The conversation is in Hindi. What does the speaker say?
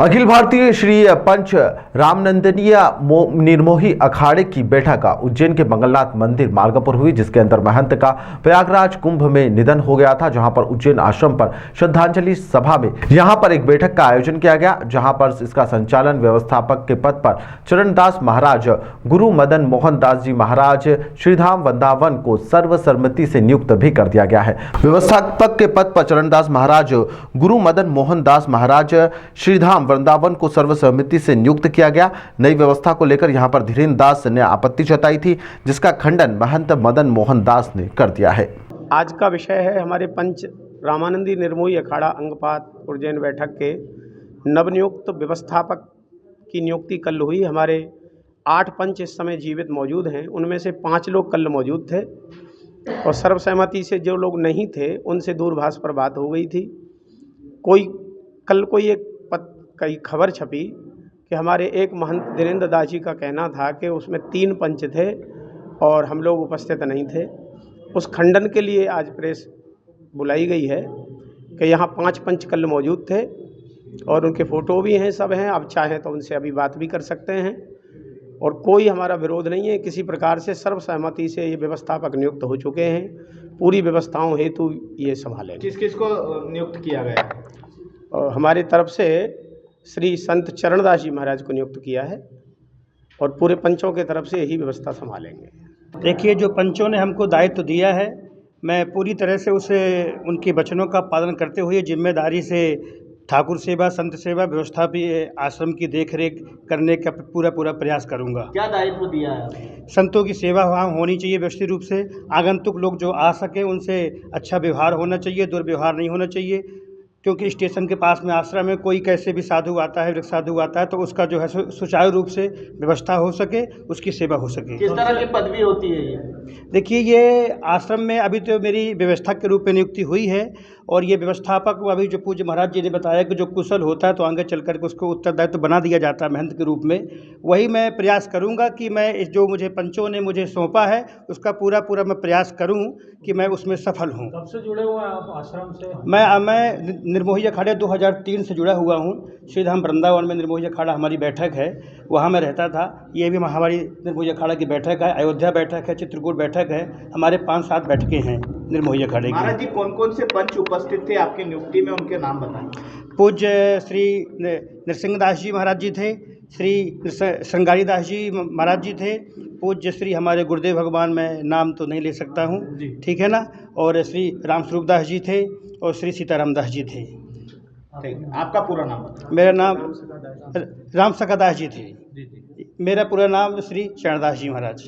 अखिल भारतीय श्री पंच रामनंदनीय निर्मोही अखाड़े की बैठक उज्जैन के मंगलनाथ मंदिर मार्ग पर हुई, जिसके अंदर महंत का प्रयागराज कुंभ में निधन हो गया था। जहां पर उज्जैन आश्रम पर श्रद्धांजलि सभा में यहां पर एक बैठक का आयोजन किया गया, जहां पर इसका संचालन व्यवस्थापक के पद पर चरणदास महाराज गुरु मदन मोहन दास जी महाराज श्रीधाम वृंदावन को सर्वसम्मति से नियुक्त भी कर दिया गया है। व्यवस्थापक के पद पर चरणदास महाराज गुरु मदन मोहन दास महाराज श्रीधाम वृंदावन को सर्वसम्मति से नियुक्त किया गया। नई व्यवस्था को लेकर यहां पर धीरेन्द्र दास ने आपत्ति जताई थी, जिसका खंडन महंत मदन मोहन दास ने कर दिया है। आज का विषय है हमारे पंच रामानंदी निर्मोही अखाड़ा अंगपात उज्जैन बैठक के नवनियुक्त व्यवस्थापक की नियुक्ति कल हुई। हमारे 8 पंच इस समय जीवित मौजूद हैं, उनमें से 5 लोग कल मौजूद थे और सर्वसहमति से जो लोग नहीं थे उनसे दूरभाष पर बात हो गई थी। कल कोई एक कई खबर छपी कि हमारे एक महंत धीरेन्द्र दास जी का कहना था कि उसमें 3 पंच थे और हम लोग उपस्थित नहीं थे। उस खंडन के लिए आज प्रेस बुलाई गई है कि यहाँ 5 पंच कल मौजूद थे और उनके फ़ोटो भी हैं, सब हैं। आप चाहें तो उनसे अभी बात भी कर सकते हैं और कोई हमारा विरोध नहीं है। किसी प्रकार से सर्वसहमति से ये व्यवस्थापक नियुक्त हो चुके हैं। पूरी व्यवस्थाओं हेतु ये संभालें। किस किस को नियुक्त किया गया है? और हमारी तरफ से श्री संत चरणदास जी महाराज को नियुक्त किया है और पूरे पंचों के तरफ से यही व्यवस्था संभालेंगे। देखिए, जो पंचों ने हमको दायित्व दिया है, मैं पूरी तरह से उनके वचनों का पालन करते हुए जिम्मेदारी से ठाकुर सेवा, संत सेवा, व्यवस्था भी आश्रम की देखरेख करने का पूरा प्रयास करूंगा। क्या दायित्व दिया है? संतों की सेवा वहाँ होनी चाहिए व्यवस्थित रूप से। आगंतुक लोग जो आ सके उनसे अच्छा व्यवहार होना चाहिए, दुर्व्यवहार नहीं होना चाहिए। क्योंकि स्टेशन के पास में आश्रम में कोई कैसे भी साधु आता है, वृक्ष साधु आता है, तो उसका जो है सुचारू रूप से व्यवस्था हो सके, उसकी सेवा हो सके। किस तरह की पदवी होती है ये? देखिए, ये आश्रम में अभी तो मेरी व्यवस्था के रूप में नियुक्ति हुई है और ये व्यवस्थापक अभी जो पूज्य महाराज जी ने बताया कि जो कुशल होता है तो आगे चल कर के उसको उत्तरदायित्व बना दिया जाता है महंत के रूप में। वही मैं प्रयास करूंगा कि मैं इस जो मुझे पंचों ने मुझे सौंपा है उसका पूरा मैं प्रयास करूं कि मैं उसमें सफल हूं। कब से जुड़े हुए हैं आप आश्रम से? मैं निर्मोही अखाड़े 2003 से जुड़ा हुआ हूं। श्रीधाम वृंदावन में निर्मोही अखाड़ा हमारी बैठक है, वहाँ मैं रहता था। ये भी हमारी निर्मोही अखाड़ा की बैठक है, अयोध्या बैठक है, चित्रकूट बैठक है। हमारे 5-7 बैठकें हैं निर्मोही अखाड़े की। महाराज जी, कौन कौन से पंच उपस्थित थे आपकी नियुक्ति में, उनके नाम बताएं। पूज्य श्री नृसिंह दास जी महाराज जी थे, श्री श्रृंगारी दास जी महाराज जी थे, पूज्य श्री हमारे गुरुदेव भगवान, मैं नाम तो नहीं ले सकता हूँ, ठीक है ना, और श्री रामस्वरूप दास जी थे और श्री सीताराम दास जी थे। आपका पूरा नाम बताएं। मेरा नाम राम सखा दास जी थे। मेरा पूरा नाम श्री चरणदास जी महाराज।